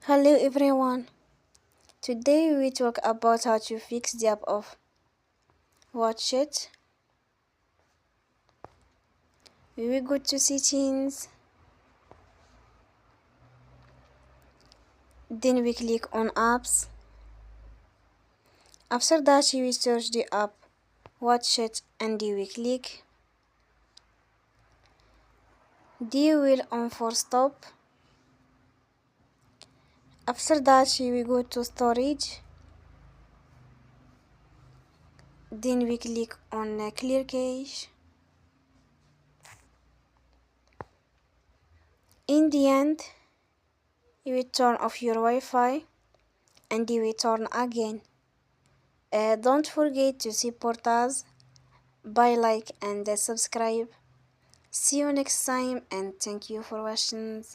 Hello everyone. Today we talk about how to fix the app of Watch It. We will go to settings. Then we click on apps. After that we search the app Watch It and we click. We will on for stop. After that we go to storage. Then we click on clear cache. In the end, you will turn off your Wi-Fi and you will turn again. Don't forget to support us by like and subscribe. See you next time and thank you for watching.